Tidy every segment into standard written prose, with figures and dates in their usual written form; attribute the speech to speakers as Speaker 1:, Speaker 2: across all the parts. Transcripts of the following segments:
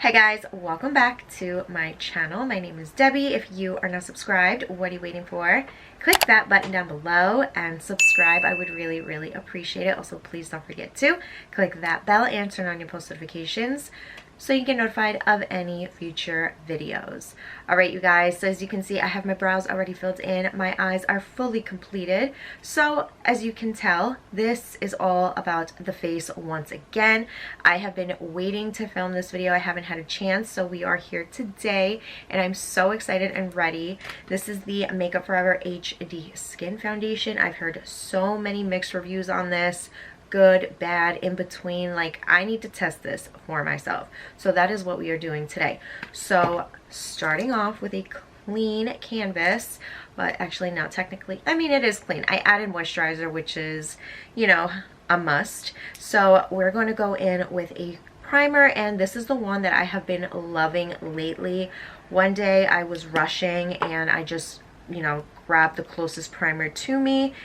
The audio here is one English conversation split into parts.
Speaker 1: Hi guys, welcome back to my channel. My name is Debbie. If you are not subscribed, what are you waiting for? Click that button down below and subscribe. I would really appreciate it. Also, please don't forget to click that bell and turn on your post notifications so you get notified of any future videos. Alright you guys, so as you can see, I have my brows already filled in. My eyes are fully completed. So as you can tell, this is all about the face once again. I have been waiting to film this video. I haven't had a chance, so we are here today and I'm so excited and ready. This is the Makeup Forever HD Skin Foundation. I've heard so many mixed reviews on this. Good, bad, in between. Like, I need to test this for myself. So that is what we are doing today. So starting off with a clean canvas, but actually not technically. I mean, it is clean. I added moisturizer, which is, you know, a must. So we're going to go in with a primer, and this is the one that I have been loving lately. One day I was rushing and I just, you know, grabbed the closest primer to me.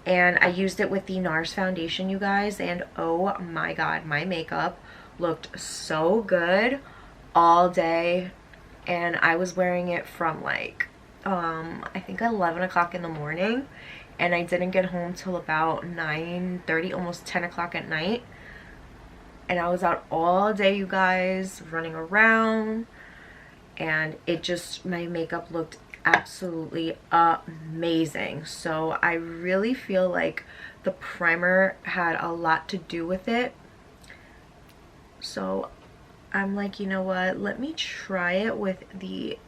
Speaker 1: And I used it with the NARS foundation, you guys, and oh my god, my makeup looked so good all day. And I was wearing it from like, I think 11 o'clock in the morning, and I didn't get home till about 9:30, almost 10 o'clock at night. And I was out all day, you guys, running around, and it just, my makeup looked absolutely amazing. So I really feel like the primer had a lot to do with it. So I'm like, you know what, let me try it with the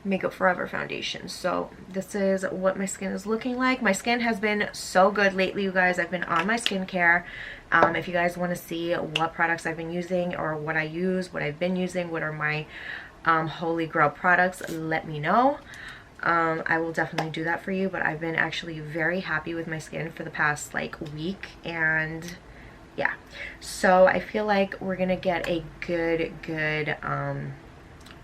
Speaker 1: Makeup Forever foundation. So this is what my skin is looking like. My skin has been so good lately, you guys. I've been on my skincare. If you guys want to see what products I've been using or what I use, what I've been using, what are my holy grail products, let me know. I will definitely do that for you, but I've been actually very happy with my skin for the past like week, and yeah, so I feel like we're gonna get a good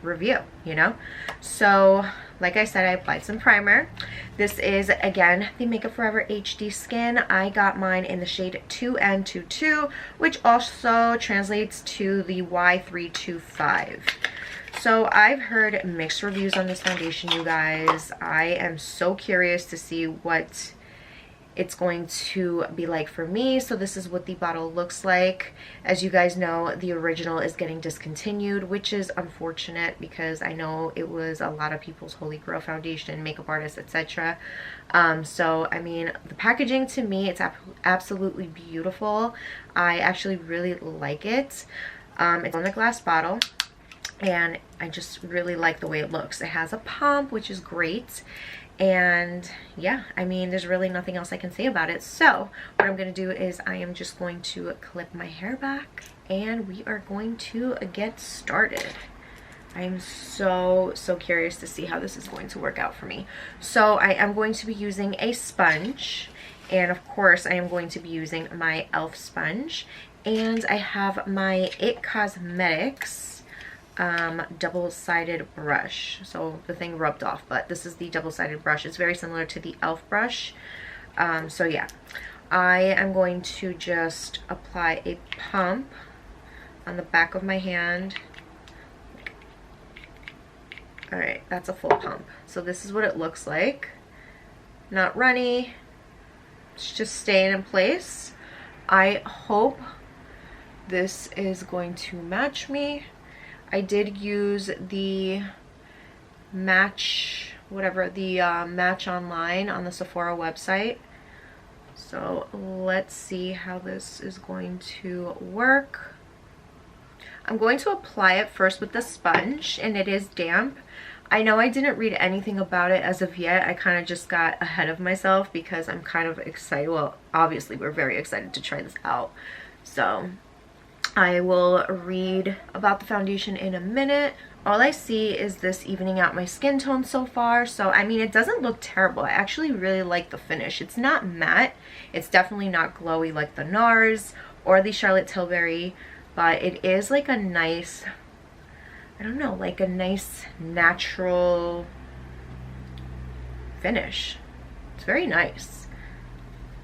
Speaker 1: review, you know. So like I said, I applied some primer. This is again the Makeup Forever HD Skin. I got mine in the shade 2N22, which also translates to the Y325. So I've heard mixed reviews on this foundation, you guys. I am so curious to see what it's going to be like for me. So this is what the bottle looks like. As you guys know, the original is getting discontinued, which is unfortunate because I know it was a lot of people's holy grail foundation, makeup artists, etc. So I mean, the packaging to me, it's absolutely beautiful. I actually really like it. It's on a glass bottle, and I just really like the way it looks. It has a pump, which is great. And yeah, I mean, there's really nothing else I can say about it. So what I'm going to do is I am just going to clip my hair back and we are going to get started. I am so curious to see how this is going to work out for me. So I am going to be using a sponge, and of course I am going to be using my e.l.f. sponge, and I have my IT Cosmetics double-sided brush. So the thing rubbed off, but this is the double-sided brush. It's very similar to the e.l.f. brush. So yeah, I am going to just apply a pump on the back of my hand. Alright, that's a full pump. So this is what it looks like. Not runny. It's just staying in place. I hope this is going to match me. I did use the match, whatever, the match online on the Sephora website. So let's see how this is going to work. I'm going to apply it first with the sponge, and it is damp. I know I didn't read anything about it as of yet. I kind of just got ahead of myself because I'm kind of excited. Well, obviously we're very excited to try this out. So I will read about the foundation in a minute. All I see is this evening out my skin tone so far. So I mean, it doesn't look terrible. I actually really like the finish. It's not matte. It's definitely not glowy like the NARS or the Charlotte Tilbury, but it is like a nice, I don't know, like a nice natural finish. It's very nice.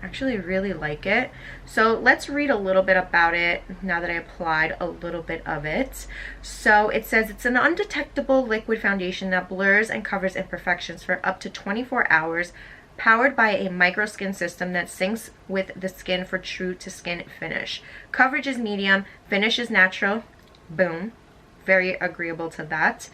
Speaker 1: Actually really like it. So let's read a little bit about it now that I applied a little bit of it. So it says it's an undetectable liquid foundation that blurs and covers imperfections for up to 24 hours, powered by a microskin system that syncs with the skin for true to skin finish. Coverage is medium, finish is natural. Boom. Very agreeable to that.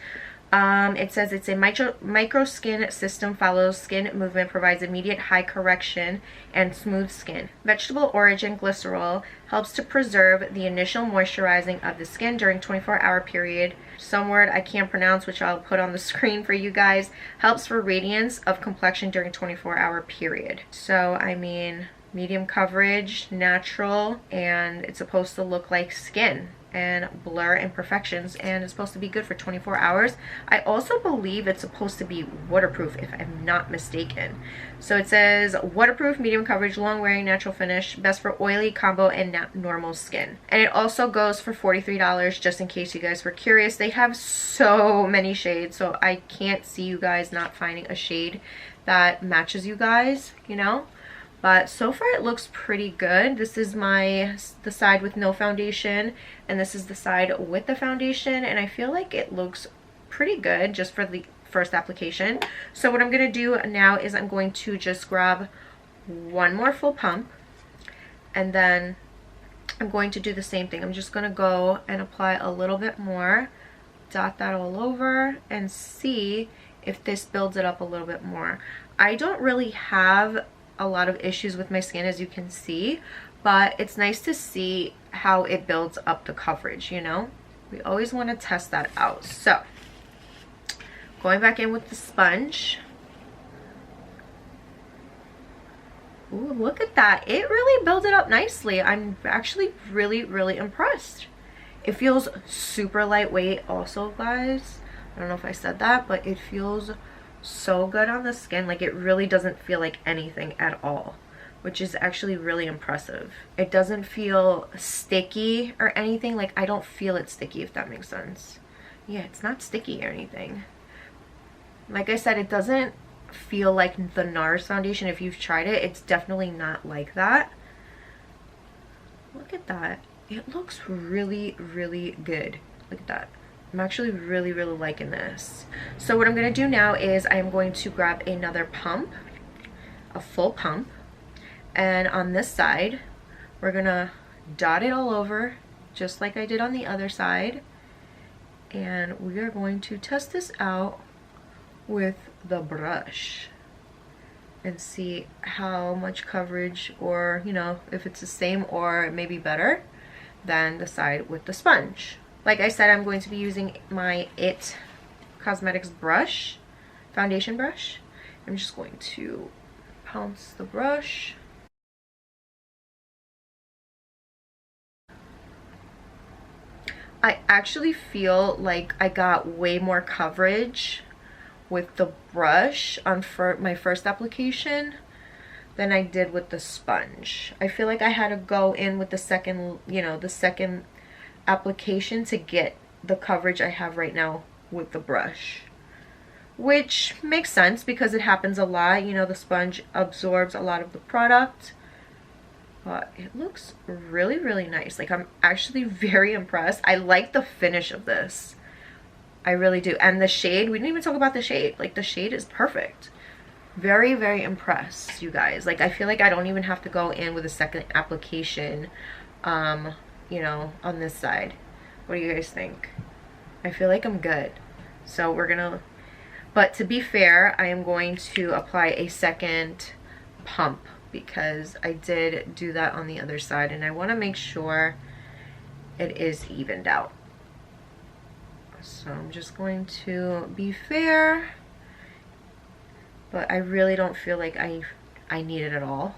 Speaker 1: It says it's a micro skin system, follows skin movement, provides immediate high correction and smooth skin. Vegetable origin glycerol helps to preserve the initial moisturizing of the skin during 24-hour period. Some word I can't pronounce, which I'll put on the screen for you guys. Helps for radiance of complexion during 24-hour period. So, I mean, medium coverage, natural, and it's supposed to look like skin and blur imperfections, and it's supposed to be good for 24 hours. I also believe it's supposed to be waterproof, if I'm not mistaken. So it says waterproof, medium coverage, long wearing, natural finish, best for oily, combo, and normal skin. And it also goes for $43, just in case you guys were curious. They have so many shades, so I can't see you guys not finding a shade that matches you guys, you know. But so far it looks pretty good. This is the side with no foundation, and this is the side with the foundation, and I feel like it looks pretty good just for the first application. So what I'm going to do now is I'm going to just grab one more full pump, and then I'm going to do the same thing. I'm just going to go and apply a little bit more, dot that all over, and see if this builds it up a little bit more. I don't really have a lot of issues with my skin, as you can see, but it's nice to see how it builds up the coverage, you know. We always want to test that out. So going back in with the sponge. Ooh, look at that. It really builds it up nicely. I'm actually really impressed. It feels super lightweight also, guys. I don't know if I said that, but it feels so good on the skin. Like, it really doesn't feel like anything at all, which is actually really impressive. It doesn't feel sticky or anything. Like, I don't feel it sticky, if that makes sense. Yeah, it's not sticky or anything. Like I said, it doesn't feel like the NARS foundation. If you've tried it, it's definitely not like that. Look at that. It looks really good. Look at that. I'm actually really liking this. So what I'm going to do now is I'm going to grab another pump, a full pump, and on this side we're going to dot it all over just like I did on the other side, and we are going to test this out with the brush and see how much coverage, or you know, if it's the same or maybe better than the side with the sponge. Like I said, I'm going to be using my IT Cosmetics brush, foundation brush. I'm just going to pounce the brush. I actually feel like I got way more coverage with the brush on my first application than I did with the sponge. I feel like I had to go in with the second, you know, the second application to get the coverage I have right now with the brush, which makes sense because it happens a lot. You know, the sponge absorbs a lot of the product, but it looks really nice. Like, I'm actually very impressed. I like the finish of this. I really do. And the shade, we didn't even talk about the shade. Like, the shade is perfect. Very impressed, you guys. Like, I feel like I don't even have to go in with a second application, you know, on this side. What do you guys think? I feel like I'm good. So we're gonna, but to be fair, I am going to apply a second pump because I did do that on the other side, and I want to make sure it is evened out. So I'm just going to be fair, but I really don't feel like I need it at all.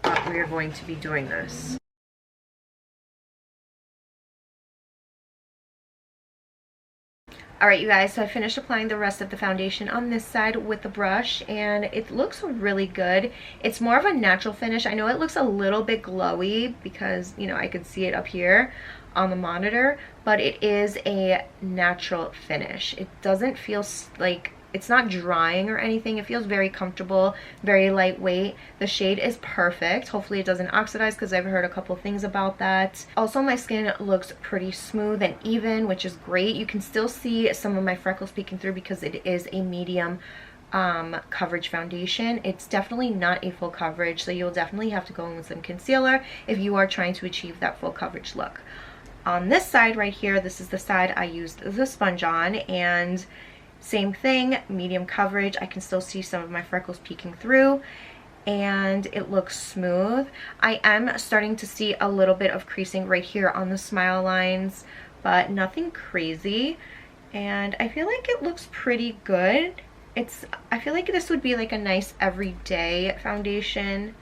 Speaker 1: But we are going to be doing this. Alright, you guys, so I finished applying the rest of the foundation on this side with the brush, and it looks really good. It's more of a natural finish. I know it looks a little bit glowy because, you know, I could see it up here on the monitor, but it is a natural finish. It doesn't feel like it's not drying or anything. It feels very comfortable, very lightweight. The shade is perfect. Hopefully it doesn't oxidize because I've heard a couple things about that. Also, my skin looks pretty smooth and even, which is great. You can still see some of my freckles peeking through because it is a medium coverage foundation. It's definitely not a full coverage, so you'll definitely have to go in with some concealer if you are trying to achieve that full coverage look. On this side right here, this is the side I used the sponge on, and same thing, medium coverage. I can still see some of my freckles peeking through, and it looks smooth. I am starting to see a little bit of creasing right here on the smile lines, but nothing crazy, and I feel like it looks pretty good. I feel like this would be like a nice everyday foundation,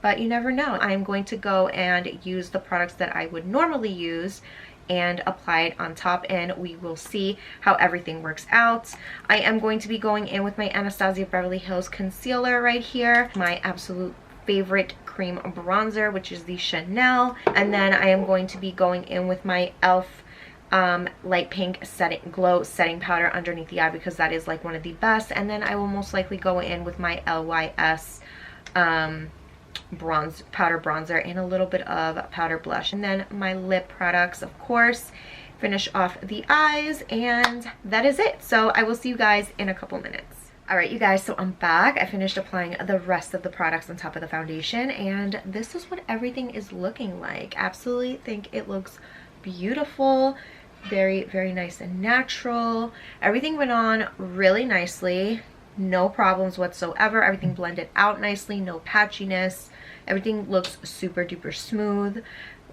Speaker 1: but you never know. I'm going to go and use the products that I would normally use and apply it on top, and we will see how everything works out. I am going to be going in with my Anastasia Beverly Hills concealer right here, my absolute favorite cream bronzer, which is the Chanel, and then I am going to be going in with my e.l.f. Light pink glow setting powder underneath the eye because that is like one of the best, and then I will most likely go in with my LYS powder bronzer and a little bit of powder blush, and then my lip products, of course, finish off the eyes, and that is it. So I will see you guys in a couple minutes. Alright you guys, so I'm back. I finished applying the rest of the products on top of the foundation, and this is what everything is looking like. Absolutely think it looks beautiful, very, very nice and natural. Everything went on really nicely, no problems whatsoever. Everything blended out nicely, no patchiness. Everything looks super duper smooth.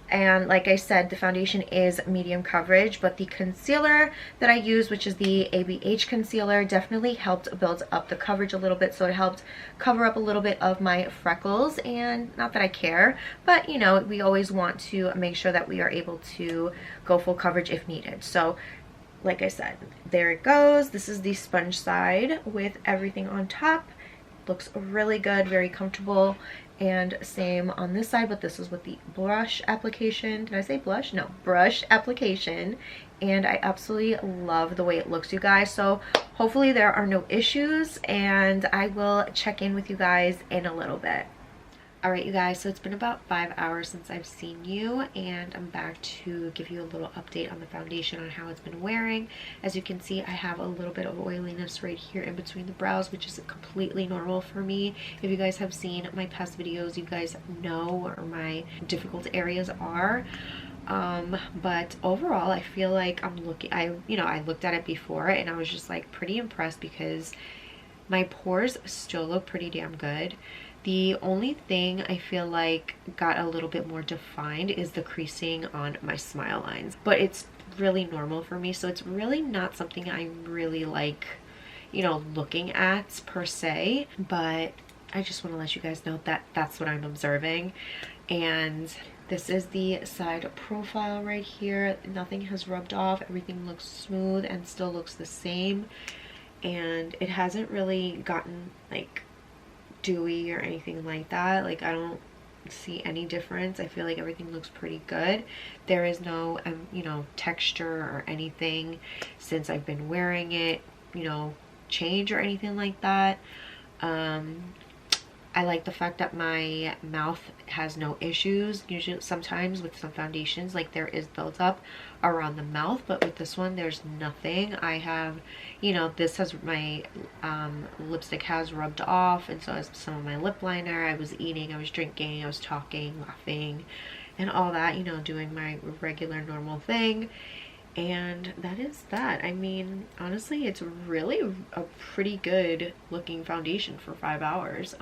Speaker 1: And like I said, the foundation is medium coverage, but the concealer that I use, which is the ABH concealer, definitely helped build up the coverage a little bit. So it helped cover up a little bit of my freckles, and not that I care, but you know, we always want to make sure that we are able to go full coverage if needed. So like I said, there it goes. This is the sponge side with everything on top. Looks really good, very comfortable. And same on this side, but this is with the brush application. Did I say blush? No, brush application. And I absolutely love the way it looks, you guys. So hopefully there are no issues, and I will check in with you guys in a little bit. Alright you guys, so it's been about 5 hours since I've seen you, and I'm back to give you a little update on the foundation, on how it's been wearing. As you can see, I have a little bit of oiliness right here in between the brows, which is completely normal for me. If you guys have seen my past videos, you guys know where my difficult areas are. But overall, I feel like I looked at it before and I was just like pretty impressed because my pores still look pretty damn good. The only thing I feel like got a little bit more defined is the creasing on my smile lines, but it's really normal for me, so it's really not something I really like, you know, looking at per se, but I just want to let you guys know that that's what I'm observing. And this is the side profile right here. Nothing has rubbed off. Everything looks smooth and still looks the same, and it hasn't really gotten like dewy or anything like that. Like, I don't see any difference. I feel like everything looks pretty good. There is no you know, texture or anything since I've been wearing it, you know, change or anything like that. I like the fact that my mouth has no issues. Usually sometimes with some foundations, like, there is buildup around the mouth, but with this one there's nothing. I have, you know, this has my lipstick has rubbed off, and so has some of my lip liner. I was eating, I was drinking, I was talking, laughing, and all that, you know, doing my regular normal thing. And that is that. I mean, honestly, it's really a pretty good looking foundation for 5 hours.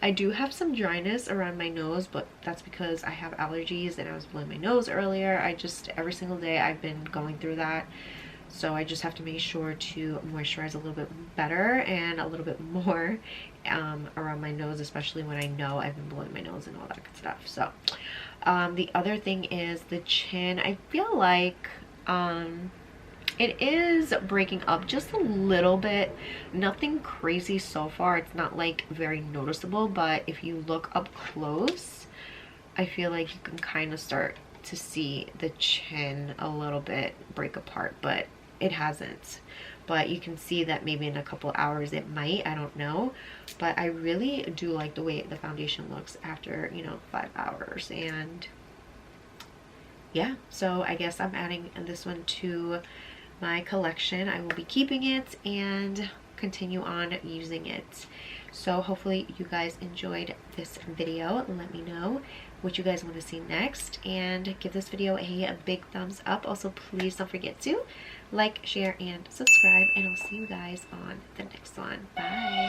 Speaker 1: I do have some dryness around my nose, but that's because I have allergies and I was blowing my nose earlier. Every single day I've been going through that. So I just have to make sure to moisturize a little bit better and a little bit more around my nose, especially when I know I've been blowing my nose and all that good stuff. So the other thing is the chin. I feel like it is breaking up just a little bit. Nothing crazy so far. It's not like very noticeable, but if you look up close, I feel like you can kind of start to see the chin a little bit break apart, but it hasn't. but you can see that maybe in a couple hours it might, I don't know. But I really do like the way the foundation looks after, you know, 5 hours. And yeah, so I guess I'm adding this one to my collection. I will be keeping it and continue on using it. So hopefully you guys enjoyed this video. Let me know what you guys want to see next, and give this video a big thumbs up. Also, please don't forget to like, share, and subscribe, and I'll see you guys on the next one. Bye.